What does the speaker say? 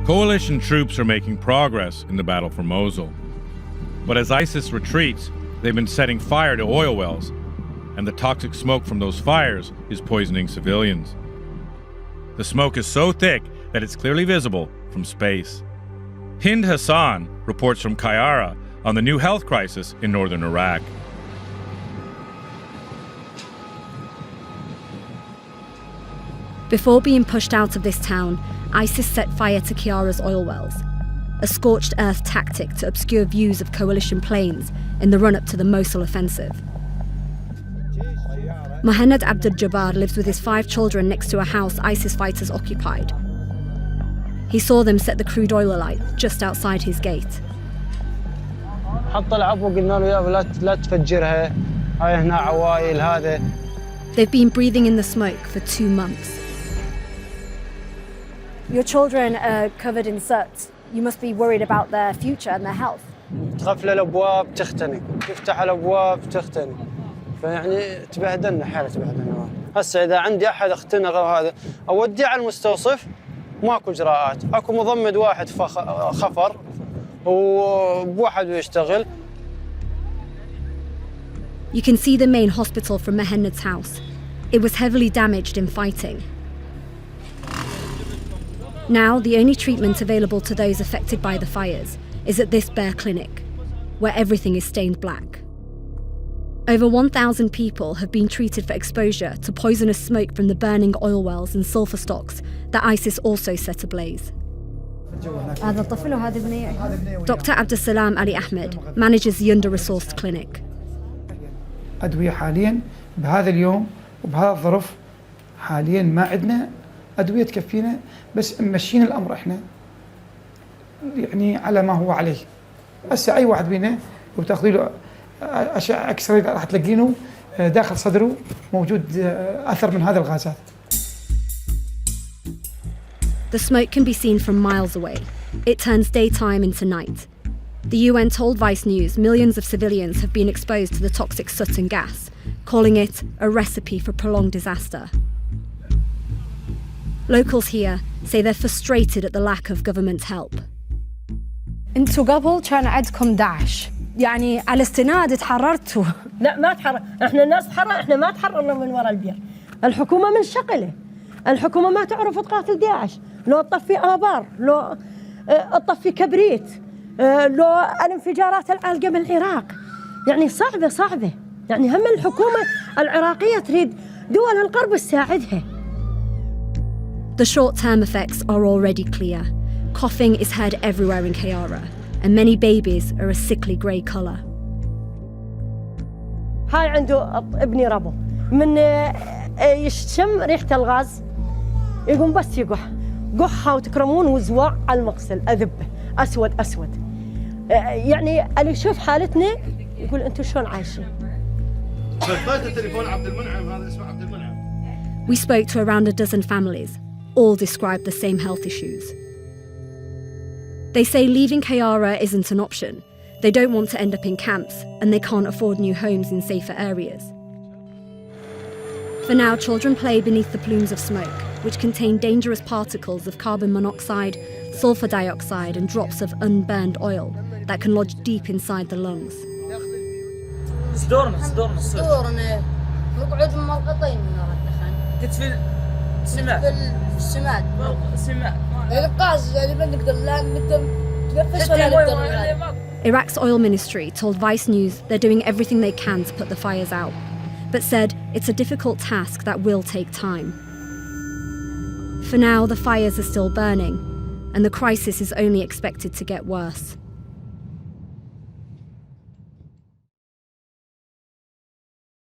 Coalition troops are making progress in the battle for Mosul. But as ISIS retreats, they've been setting fire to oil wells, and the toxic smoke from those fires is poisoning civilians. The smoke is so thick that it's clearly visible from space. Hind Hassan reports from القيارة on the new health crisis in northern Iraq. Before being pushed out of this town, ISIS set fire to Taqiyara's oil wells, a scorched earth tactic to obscure views of coalition planes in the run-up to the Mosul offensive. Mohammed Abdul Jabbar lives with his 5 children next to a house ISIS fighters occupied. He saw them set the crude oil alight just outside his gate. They've been breathing in the smoke for 2 months. Your children are covered in soot. You must be worried about their future and their health. تغفل الابواب تختنق، تفتح الابواب تختنق، فيعني تبهدلنا حاله تبهدلنا. هسه اذا عندي احد اختنق او هذا اوديه على المستوصف ماكو اجراءات، اكو مضمد واحد خفر وبوحده يشتغل. You can see the main hospital from Mohammed's house. It was heavily damaged in fighting. Now, the only treatment available to those affected by the fires is at this bare clinic, where everything is stained black. Over 1,000 people have been treated for exposure to poisonous smoke from the burning oil wells and sulfur stocks that ISIS also set ablaze. Dr. Abdulsalam Ali Ahmed manages the under-resourced clinic. أدوية حالياً بهذا اليوم وبهذا الظرف حالياً ما عندنا أدوية تكفينا، بس ممشين الأمر إحنا يعني على ما هو عليه. هسه أي واحد بينا وتاخذي له أشعة إكس راي راح تلاقينه داخل صدره موجود أثر من هذا الغازات. The smoke can be seen from miles away. It turns daytime into night. The UN told Vice News millions of civilians have been exposed to the toxic soot and gas, calling it a recipe for prolonged disaster. Locals here say they're frustrated at the lack of government help. انتوا قبل كان عندكم داعش، يعني على استناد تحررتوا. لا ما تحرر، احنا الناس تحرر، احنا ما تحررنا من وراء البير. الحكومة منشغلة، الحكومة ما تعرف تقاتل داعش، لو تطفي ابار، لو تطفي كبريت، لو الانفجارات العالقة من العراق، يعني صعبة، يعني هم الحكومة العراقية تريد دول الغرب تساعدها. The short-term effects are already clear. Coughing is heard everywhere in Kayara, and many babies are a sickly grey colour. هاي عنده ابني ربو من يشم ريحة الغاز يقوم بس يقح قحة وتكرمون وزواع على المغسل أذبه أسود يعني اللي يشوف حالتنا يقول أنتوا شلون عايشين. We spoke to around a dozen families. All described the same health issues. They say leaving Kayara isn't an option. They don't want to end up in camps, and they can't afford new homes in safer areas. For now, children play beneath the plumes of smoke, which contain dangerous particles of carbon monoxide, sulfur dioxide, and drops of unburned oil that can lodge deep inside the lungs. صدورنا نقعد ملقطين من الدخان. تتفل السماد. الغاز اللي ما نقدر لا نقدر نتنفس ولا نقدر. Iraq's oil ministry told Vice News they're doing everything they can to put the fires out, but said it's a difficult task that will take time. For now, the fires are still burning, and the crisis is only expected to get worse.